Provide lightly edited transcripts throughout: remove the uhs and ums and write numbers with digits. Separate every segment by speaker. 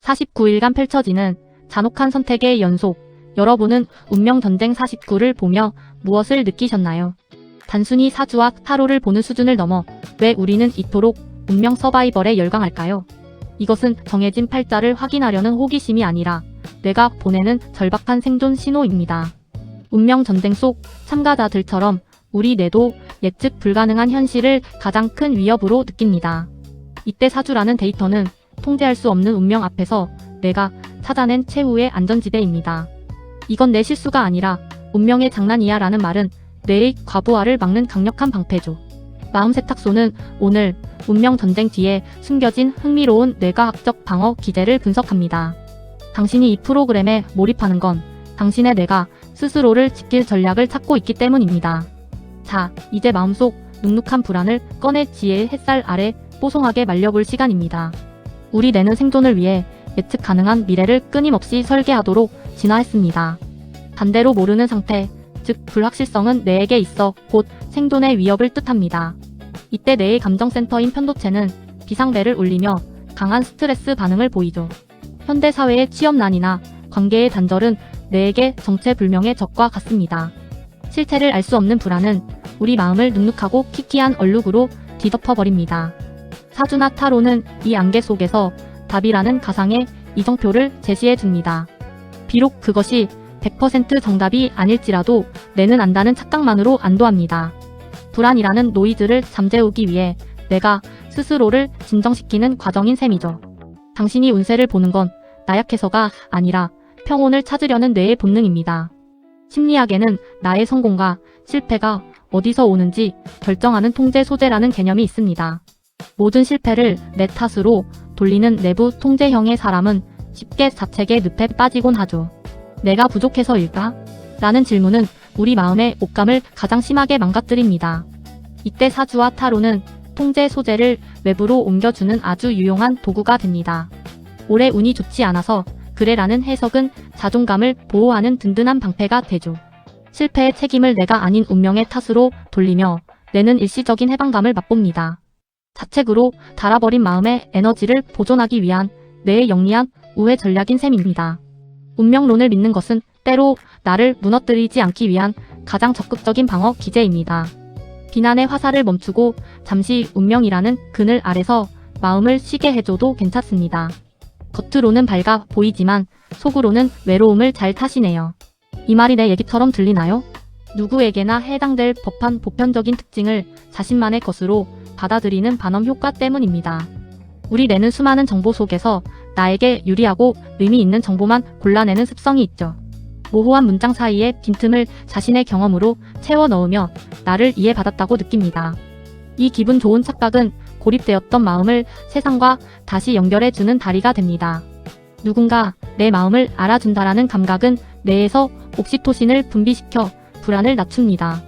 Speaker 1: 49일간 펼쳐지는 잔혹한 선택의 연속. 여러분은 운명전쟁 49를 보며 무엇을 느끼셨나요? 단순히 사주와 타로를 보는 수준을 넘어 왜 우리는 이토록 운명 서바이벌에 열광할까요? 이것은 정해진 팔자를 확인하려는 호기심이 아니라 뇌가 보내는 절박한 생존 신호입니다. 운명전쟁 속 참가자들처럼 우리 뇌도 예측 불가능한 현실을 가장 큰 위협으로 느낍니다. 이때 사주라는 데이터는 통제할 수 없는 운명 앞에서 내가 찾아낸 최후의 안전지대입니다. 이건 내 실수가 아니라 운명의 장난이야 라는 말은 뇌의 과부하를 막는 강력한 방패죠. 마음 세탁소는 오늘 운명전쟁 뒤에 숨겨진 흥미로운 뇌과학적 방어 기제를 분석합니다. 당신이 이 프로그램에 몰입하는 건 당신의 뇌가 스스로를 지킬 전략을 찾고 있기 때문입니다. 자, 이제 마음속 눅눅한 불안을 꺼내 지혜의 햇살 아래 뽀송하게 말려볼 시간입니다. 우리 뇌는 생존을 위해 예측 가능한 미래를 끊임없이 설계하도록 진화했습니다. 반대로 모르는 상태, 즉 불확실성은 뇌에게 있어 곧 생존의 위협을 뜻합니다. 이때 뇌의 감정센터인 편도체는 비상벨을 울리며 강한 스트레스 반응을 보이죠. 현대사회의 취업난이나 관계의 단절은 뇌에게 정체불명의 적과 같습니다. 실체를 알 수 없는 불안은 우리 마음을 눅눅하고 키키한 얼룩으로 뒤덮어버립니다. 사주나 타로는 이 안개 속에서 답이라는 가상의 이정표를 제시해줍니다. 비록 그것이 100% 정답이 아닐지라도 뇌는 안다는 착각만으로 안도합니다. 불안이라는 노이즈를 잠재우기 위해 내가 스스로를 진정시키는 과정인 셈이죠. 당신이 운세를 보는 건 나약해서가 아니라 평온을 찾으려는 뇌의 본능입니다. 심리학에는 나의 성공과 실패가 어디서 오는지 결정하는 통제 소재라는 개념이 있습니다. 모든 실패를 내 탓으로 돌리는 내부 통제형의 사람은 쉽게 자책의 늪에 빠지곤 하죠. 내가 부족해서일까? 라는 질문은 우리 마음의 옷감을 가장 심하게 망가뜨립니다. 이때 사주와 타로는 통제 소재를 외부로 옮겨주는 아주 유용한 도구가 됩니다. 올해 운이 좋지 않아서 그래라는 해석은 자존감을 보호하는 든든한 방패가 되죠. 실패의 책임을 내가 아닌 운명의 탓으로 돌리며 뇌는 일시적인 해방감을 맛봅니다. 자책으로 닳아버린 마음의 에너지를 보존하기 위한 뇌의 영리한 우회 전략인 셈입니다. 운명론을 믿는 것은 때로 나를 무너뜨리지 않기 위한 가장 적극적인 방어 기제입니다. 비난의 화살을 멈추고 잠시 운명이라는 그늘 아래서 마음을 쉬게 해줘도 괜찮습니다. 겉으로는 밝아 보이지만 속으로는 외로움을 잘 타시네요. 이 말이 내 얘기처럼 들리나요? 누구에게나 해당될 법한 보편적인 특징을 자신만의 것으로 받아들이는 반음 효과 때문입니다. 우리 뇌는 수많은 정보 속에서 나에게 유리하고 의미 있는 정보만 골라내는 습성이 있죠. 모호한 문장 사이에 빈틈을 자신의 경험으로 채워 넣으며 나를 이해받았다고 느낍니다. 이 기분 좋은 착각은 고립되었던 마음을 세상과 다시 연결해주는 다리가 됩니다. 누군가 내 마음을 알아준다라는 감각은 뇌에서 옥시토신을 분비시켜 불안을 낮춥니다.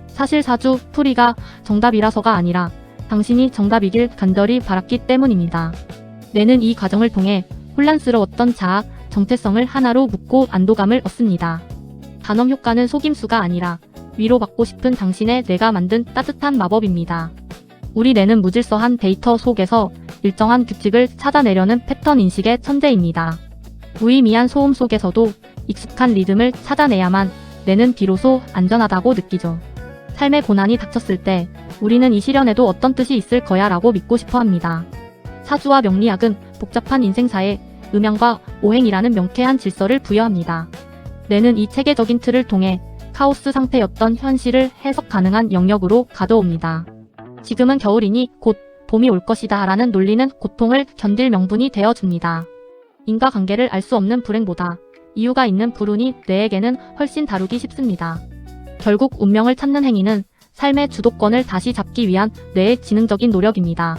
Speaker 1: 사실 사주, 풀이가 정답이라서가 아니라 당신이 정답이길 간절히 바랐기 때문입니다. 뇌는 이 과정을 통해 혼란스러웠던 자아, 정체성을 하나로 묶고 안도감을 얻습니다. 단엄 효과는 속임수가 아니라 위로받고 싶은 당신의 뇌가 만든 따뜻한 마법입니다. 우리 뇌는 무질서한 데이터 속에서 일정한 규칙을 찾아내려는 패턴 인식의 천재입니다. 무의미한 소음 속에서도 익숙한 리듬을 찾아내야만 뇌는 비로소 안전하다고 느끼죠. 삶의 고난이 닥쳤을 때 우리는 이 시련에도 어떤 뜻이 있을 거야 라고 믿고 싶어 합니다. 사주와 명리학은 복잡한 인생사에 음양과 오행이라는 명쾌한 질서를 부여합니다. 뇌는 이 체계적인 틀을 통해 카오스 상태였던 현실을 해석 가능한 영역으로 가져옵니다. 지금은 겨울이니 곧 봄이 올 것이다 라는 논리는 고통을 견딜 명분이 되어줍니다. 인과관계를 알 수 없는 불행보다 이유가 있는 불운이 뇌에게는 훨씬 다루기 쉽습니다. 결국 운명을 찾는 행위는 삶의 주도권을 다시 잡기 위한 뇌의 지능적인 노력입니다.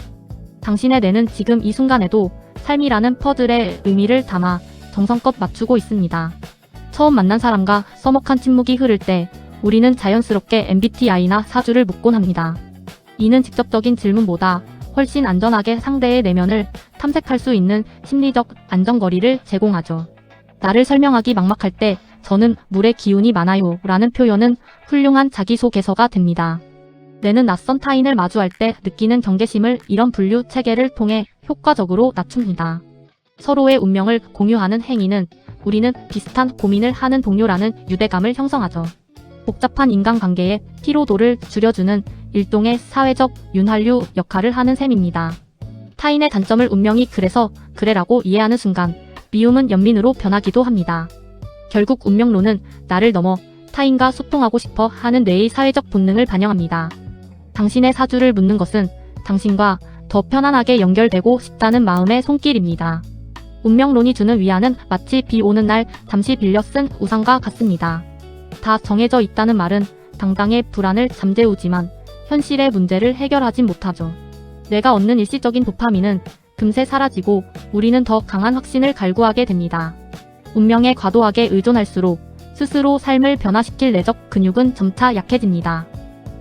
Speaker 1: 당신의 뇌는 지금 이 순간에도 삶이라는 퍼즐의 의미를 담아 정성껏 맞추고 있습니다. 처음 만난 사람과 서먹한 침묵이 흐를 때 우리는 자연스럽게 MBTI나 사주를 묻곤 합니다. 이는 직접적인 질문보다 훨씬 안전하게 상대의 내면을 탐색할 수 있는 심리적 안전거리를 제공하죠. 나를 설명하기 막막할 때 저는 물의 기운이 많아요 라는 표현은 훌륭한 자기소개서가 됩니다. 뇌는 낯선 타인을 마주할 때 느끼는 경계심을 이런 분류 체계를 통해 효과적으로 낮춥니다. 서로의 운명을 공유하는 행위는 우리는 비슷한 고민을 하는 동료라는 유대감을 형성하죠. 복잡한 인간관계의 피로도를 줄여주는 일종의 사회적 윤활유 역할을 하는 셈입니다. 타인의 단점을 운명이 그래서 그래라고 이해하는 순간 미움은 연민으로 변하기도 합니다. 결국 운명론은 나를 넘어 타인과 소통하고 싶어 하는 뇌의 사회적 본능을 반영합니다. 당신의 사주를 묻는 것은 당신과 더 편안하게 연결되고 싶다는 마음의 손길입니다. 운명론이 주는 위안은 마치 비 오는 날 잠시 빌려 쓴 우산과 같습니다. 다 정해져 있다는 말은 당장의 불안을 잠재우지만 현실의 문제를 해결하진 못하죠. 뇌가 얻는 일시적인 도파민은 금세 사라지고 우리는 더 강한 확신을 갈구하게 됩니다. 운명에 과도하게 의존할수록 스스로 삶을 변화시킬 내적 근육은 점차 약해집니다.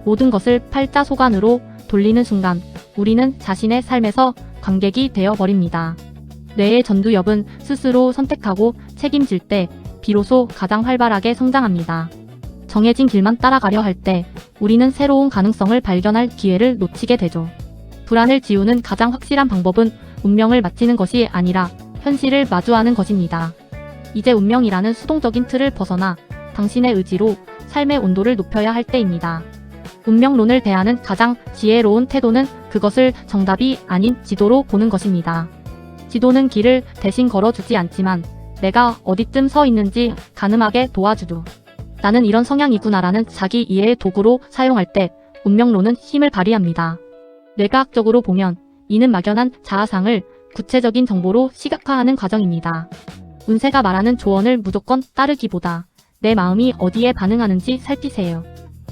Speaker 1: 모든 것을 팔자소관으로 돌리는 순간 우리는 자신의 삶에서 관객이 되어버립니다. 뇌의 전두엽은 스스로 선택하고 책임질 때 비로소 가장 활발하게 성장합니다. 정해진 길만 따라가려 할 때 우리는 새로운 가능성을 발견할 기회를 놓치게 되죠. 불안을 지우는 가장 확실한 방법은 운명을 맞히는 것이 아니라 현실을 마주하는 것입니다. 이제 운명이라는 수동적인 틀을 벗어나 당신의 의지로 삶의 온도를 높여야 할 때입니다. 운명론을 대하는 가장 지혜로운 태도는 그것을 정답이 아닌 지도로 보는 것입니다. 지도는 길을 대신 걸어주지 않지만 내가 어디쯤 서 있는지 가늠하게 도와주죠. 나는 이런 성향이구나라는 자기 이해의 도구로 사용할 때 운명론은 힘을 발휘합니다. 뇌과학적으로 보면 이는 막연한 자아상을 구체적인 정보로 시각화하는 과정입니다. 운세가 말하는 조언을 무조건 따르기보다 내 마음이 어디에 반응하는지 살피세요.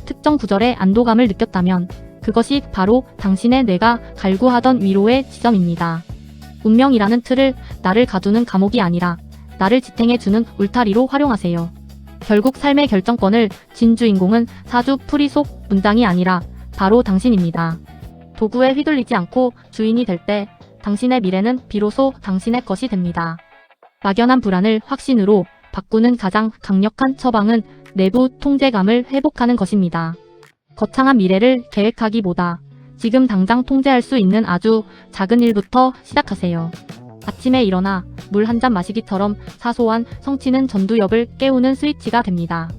Speaker 1: 특정 구절에 안도감을 느꼈다면 그것이 바로 당신의 뇌가 갈구하던 위로의 지점입니다. 운명이라는 틀을 나를 가두는 감옥이 아니라 나를 지탱해주는 울타리로 활용하세요. 결국 삶의 결정권을 진 주인공은 사주 풀이 속 문장이 아니라 바로 당신입니다. 도구에 휘둘리지 않고 주인이 될 때 당신의 미래는 비로소 당신의 것이 됩니다. 막연한 불안을 확신으로 바꾸는 가장 강력한 처방은 내부 통제감을 회복하는 것입니다. 거창한 미래를 계획하기보다 지금 당장 통제할 수 있는 아주 작은 일부터 시작하세요. 아침에 일어나 물 한 잔 마시기처럼 사소한 성취는 전두엽을 깨우는 스위치가 됩니다.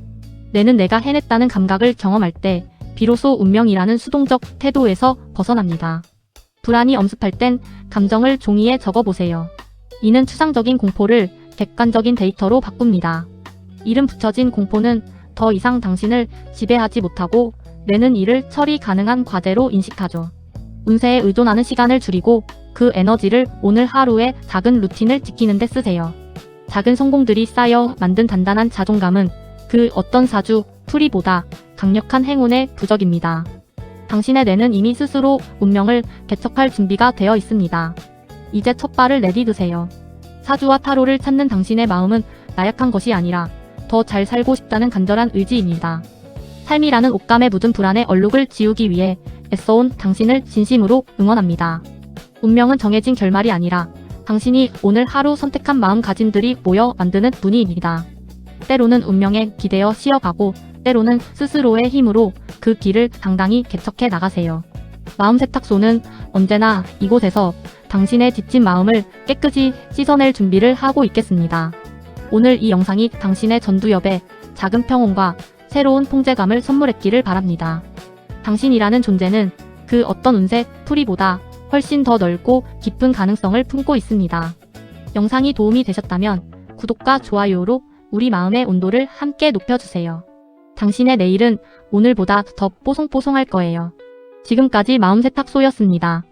Speaker 1: 뇌는 내가 해냈다는 감각을 경험할 때 비로소 운명이라는 수동적 태도에서 벗어납니다. 불안이 엄습할 땐 감정을 종이에 적어보세요. 이는 추상적인 공포를 객관적인 데이터로 바꿉니다. 이름 붙여진 공포는 더 이상 당신을 지배하지 못하고 뇌는 이를 처리 가능한 과제로 인식하죠. 운세에 의존하는 시간을 줄이고 그 에너지를 오늘 하루의 작은 루틴을 지키는 데 쓰세요. 작은 성공들이 쌓여 만든 단단한 자존감은 그 어떤 사주, 풀이보다 강력한 행운의 부적입니다. 당신의 뇌는 이미 스스로 운명을 개척할 준비가 되어 있습니다. 이제 첫 발을 내디드세요. 사주와 타로를 찾는 당신의 마음은 나약한 것이 아니라 더 잘 살고 싶다는 간절한 의지입니다. 삶이라는 옷감에 묻은 불안의 얼룩을 지우기 위해 애써온 당신을 진심으로 응원합니다. 운명은 정해진 결말이 아니라 당신이 오늘 하루 선택한 마음가짐들이 모여 만드는 무늬입니다. 때로는 운명에 기대어 쉬어가고 때로는 스스로의 힘으로 그 길을 당당히 개척해 나가세요. 마음 세탁소는 언제나 이곳에서 당신의 지친 마음을 깨끗이 씻어낼 준비를 하고 있겠습니다. 오늘 이 영상이 당신의 전두엽에 작은 평온과 새로운 통제감을 선물했기를 바랍니다. 당신이라는 존재는 그 어떤 운세, 풀이보다 훨씬 더 넓고 깊은 가능성을 품고 있습니다. 영상이 도움이 되셨다면 구독과 좋아요로 우리 마음의 온도를 함께 높여주세요. 당신의 내일은 오늘보다 더 뽀송뽀송할 거예요. 지금까지 마음세탁소였습니다.